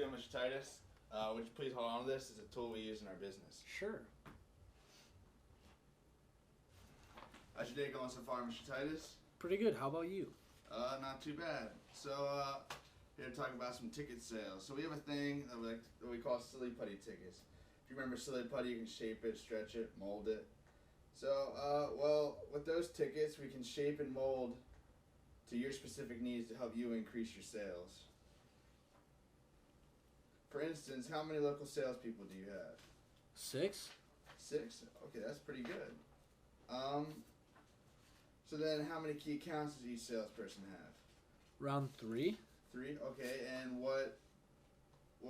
go, Mr. Titus. Would you please hold on to this? It's a tool we use in our business. Sure. How's your day going so far, Mr. Titus? Pretty good. How about you? Not too bad. So, here to talk about some ticket sales. So we have a thing that we call silly putty tickets. If you remember silly putty, you can shape it, stretch it, mold it. So, with those tickets, we can shape and mold to your specific needs to help you increase your sales. For instance, how many local salespeople do you have? 6? 6? Okay, that's pretty good. So then how many key accounts does each salesperson have? Round 3? 3? Okay, and what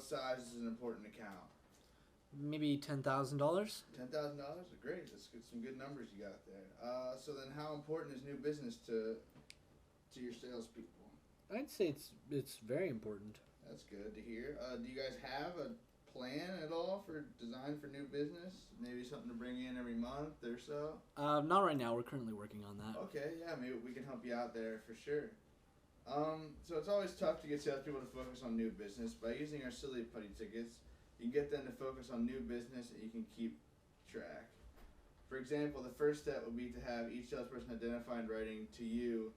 size is an important account? Maybe $10,000? $10,000? Great, that's some good numbers you got there. So then how important is new business to your salespeople? I'd say it's very important. That's good to hear. Do you guys have a plan at all for design for new business? Maybe something to bring in every month or so? Not right now. We're currently working on that. Okay, yeah, maybe we can help you out there for sure. So it's always tough to get salespeople to focus on new business. By using our silly putty tickets, you can get them to focus on new business and you can keep track. For example, the first step would be to have each salesperson identify in writing to you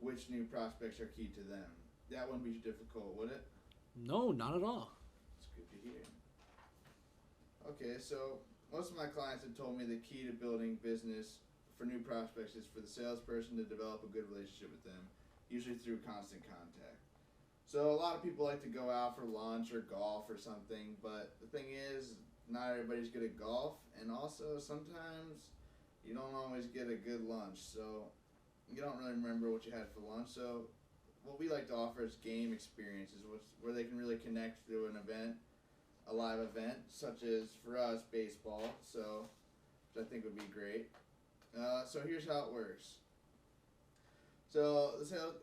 which new prospects are key to them. That wouldn't be too difficult, would it? No, not at all. It's good to hear. Okay, so most of my clients have told me the key to building business for new prospects is for the salesperson to develop a good relationship with them, usually through constant contact. So a lot of people like to go out for lunch or golf or something, but the thing is, not everybody's good at golf, and also sometimes you don't always get a good lunch, so you don't really remember what you had for lunch. So what we like to offer is game experiences, where they can really connect through an event, a live event, such as for us baseball. So, which I think would be great. So here's how it works. So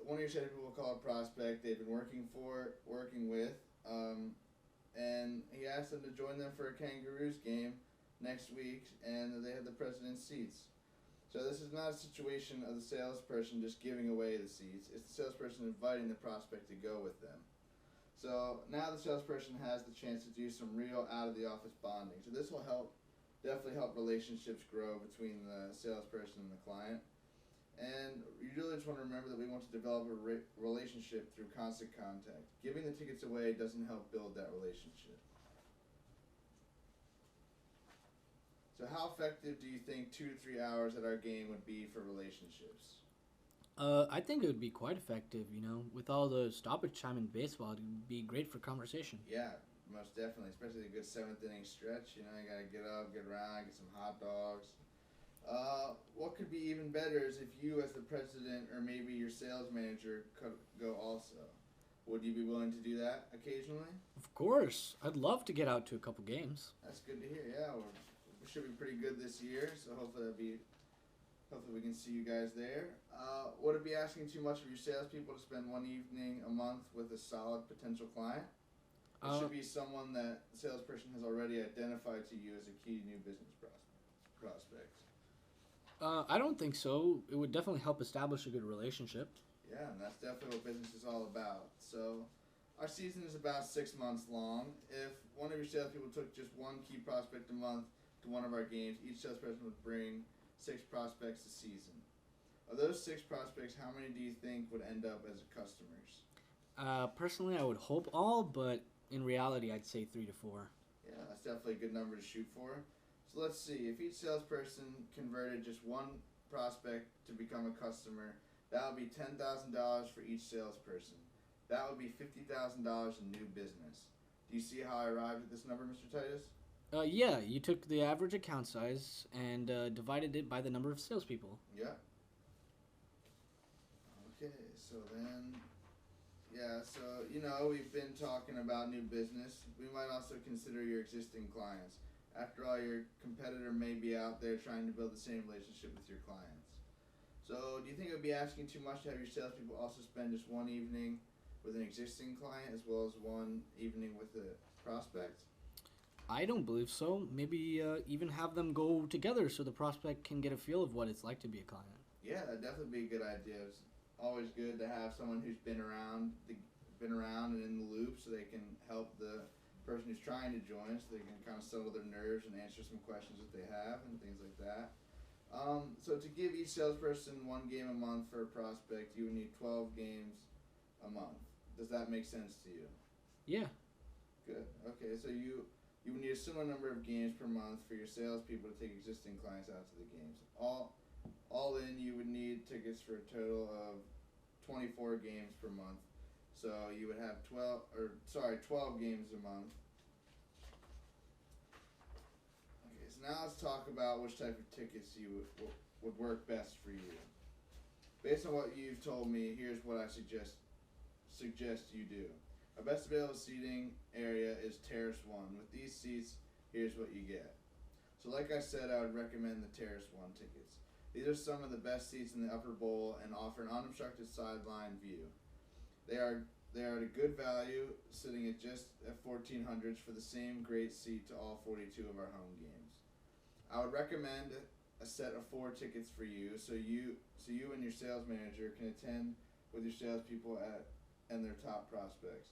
one of your salespeople will call a prospect they've been working with, and he asked them to join them for a Kangaroos game next week, and they have the president's seats. So this is not a situation of the salesperson just giving away the seats. It's the salesperson inviting the prospect to go with them. So now the salesperson has the chance to do some real out-of-the-office bonding. So this will definitely help relationships grow between the salesperson and the client. And you really just want to remember that we want to develop a relationship through constant contact. Giving the tickets away doesn't help build that relationship. So how effective do you think 2 to 3 hours at our game would be for relationships? I think it would be quite effective, With all the stoppage time in baseball, it would be great for conversation. Yeah, most definitely, especially a good 7th inning stretch. You got to get up, get around, get some hot dogs. What could be even better is if you as the president or maybe your sales manager could go also. Would you be willing to do that occasionally? Of course. I'd love to get out to a couple games. That's good to hear, yeah. We should be pretty good this year, so hopefully we can see you guys there. Would it be asking too much of your salespeople to spend one evening a month with a solid potential client? It should be someone that the salesperson has already identified to you as a key new business prospect. I don't think so. It would definitely help establish a good relationship. Yeah, and that's definitely what business is all about. So our season is about 6 months long. If one of your salespeople took just one key prospect a month to one of our games, each salesperson would bring 6 prospects a season. Of those 6 prospects, how many do you think would end up as customers? Personally, I would hope all, but in reality, I'd say 3 to 4. Yeah, that's definitely a good number to shoot for. So let's see, if each salesperson converted just one prospect to become a customer, that would be $10,000 for each salesperson. That would be $50,000 in new business. Do you see how I arrived at this number, Mr. Titus? Yeah, you took the average account size and divided it by the number of salespeople. Yeah. Okay, so then, we've been talking about new business. We might also consider your existing clients. After all, your competitor may be out there trying to build the same relationship with your clients. So do you think it would be asking too much to have your salespeople also spend just one evening with an existing client as well as one evening with a prospect? I don't believe so. Maybe even have them go together so the prospect can get a feel of what it's like to be a client. Yeah, that'd definitely be a good idea. It's always good to have someone who's been around and in the loop so they can help the who's trying to join, so they can kind of settle their nerves and answer some questions that they have and things like that. So to give each salesperson 1 game a month for a prospect, you would need 12 games a month. Does that make sense to you? Yeah. Good. Okay, so you would need a similar number of games per month for your salespeople to take existing clients out to the games. All in, you would need tickets for a total of 24 games per month. So you would have 12 games a month. Okay, so now let's talk about which type of tickets you would work best for you. Based on what you've told me, here's what I suggest you do. Our best available seating area is Terrace 1. With these seats, here's what you get. So like I said, I would recommend the Terrace 1 tickets. These are some of the best seats in the upper bowl and offer an unobstructed sideline view. They are at a good value, sitting at just at $1,400 for the same great seat to all 42 of our home games. I would recommend a set of 4 tickets for you, so you and your sales manager can attend with your salespeople and their top prospects.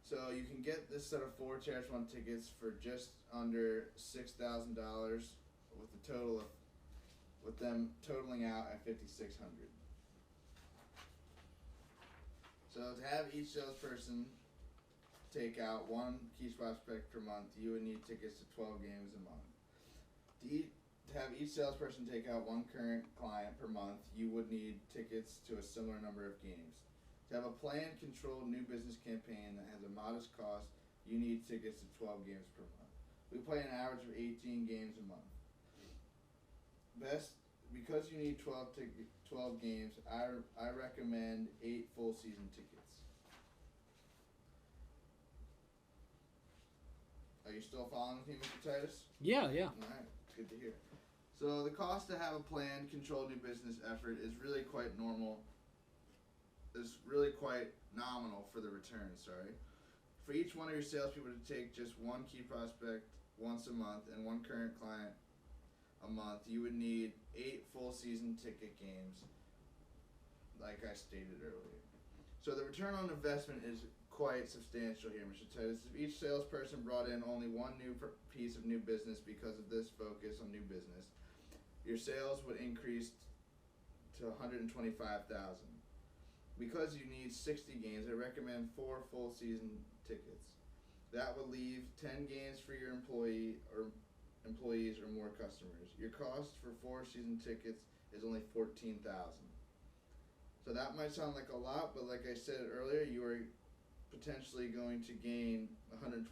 So you can get this set of 4 Terrace 1 tickets for just under $6,000, with them totaling out at $5,600. So to have each salesperson take out 1 key prospect per month, you would need tickets to 12 games a month. To have each salesperson take out 1 current client per month, you would need tickets to a similar number of games. To have a planned, controlled new business campaign that has a modest cost, you need tickets to 12 games per month. We play an average of 18 games a month. Because you need 12 games, I recommend 8 full season tickets. Are you still following with me, Mr. Titus? Yeah. Alright, it's good to hear. So the cost to have a planned, controlled new business effort is really quite normal. Is really quite nominal for the return, For each one of your salespeople to take just 1 key prospect once a month and 1 current client a month, you would need 8 full season ticket games, like I stated earlier. So the return on investment is quite substantial here, Mr. Titus. If each salesperson brought in only 1 new piece of new business because of this focus on new business, your sales would increase to $125,000. Because you need 60 games, I recommend 4 full season tickets. That would leave 10 games for your employees or more customers. Your cost for 4 season tickets is only $14,000. So that might sound like a lot, but like I said earlier, you are potentially going to gain $125,000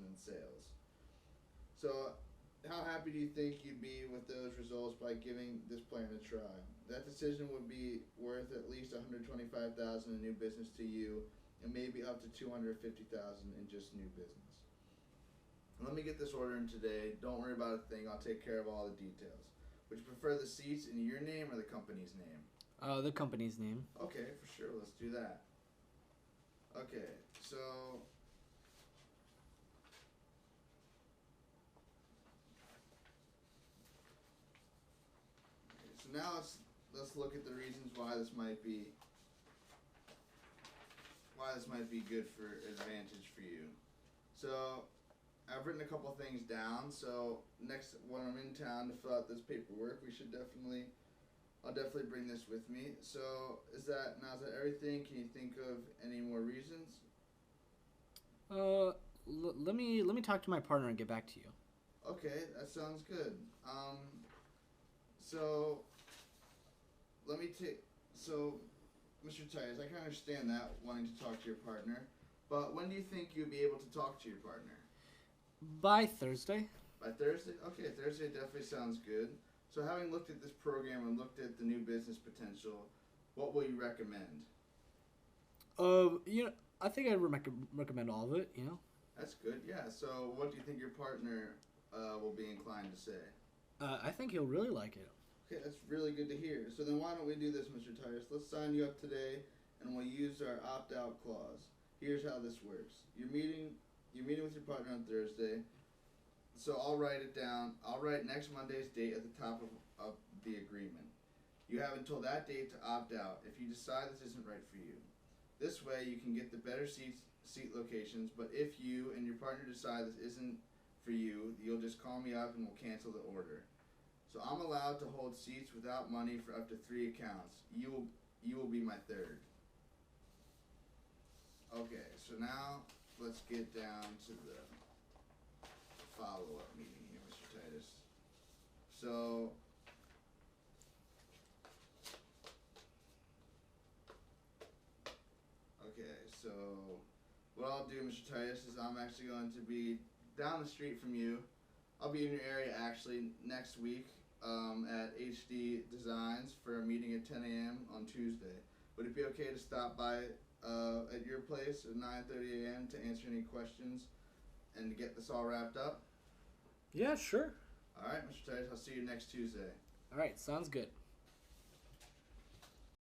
in sales. So how happy do you think you'd be with those results by giving this plan a try? That decision would be worth at least $125,000 in new business to you, and maybe up to $250,000 in just new business. Let me get this order in today. Don't worry about a thing. I'll take care of all the details. Would you prefer the seats in your name or the company's name? The company's name. Okay, for sure. Let's do that. Okay, so now let's look at the reasons why this might be good for advantage for you. So I've written a couple things down. So next, when I'm in town to fill out this paperwork, I'll definitely bring this with me. So is that everything? Can you think of any more reasons? Let me talk to my partner and get back to you. Okay, that sounds good. So Mr. Titus, I can understand that, wanting to talk to your partner, but when do you think you'll be able to talk to your partner? By Thursday. By Thursday? Okay, Thursday definitely sounds good. So having looked at this program and looked at the new business potential, what will you recommend? I think I'd recommend all of it, That's good, yeah. So what do you think your partner will be inclined to say? I think he'll really like it. Okay, that's really good to hear. So then why don't we do this, Mr. Titus? Let's sign you up today, and we'll use our opt-out clause. Here's how this works. You're meeting with your partner on Thursday, so I'll write it down. I'll write next Monday's date at the top of the agreement. You have until that date to opt out if you decide this isn't right for you. This way, you can get the better seats seat locations, but if you and your partner decide this isn't for you, you'll just call me up and we'll cancel the order. So I'm allowed to hold seats without money for up to 3 accounts. You will be my third. Okay, so now let's get down to the follow-up meeting here, Mr. Titus. So what I'll do, Mr. Titus, is I'm actually going to be down the street from you. I'll be in your area actually next week at HD Designs for a meeting at 10 a.m. on Tuesday. Would it be okay to stop by at your place at 9:30 a.m. to answer any questions and to get this all wrapped up? Yeah, sure. All right, Mr. Titus, I'll see you next Tuesday. All right, sounds good.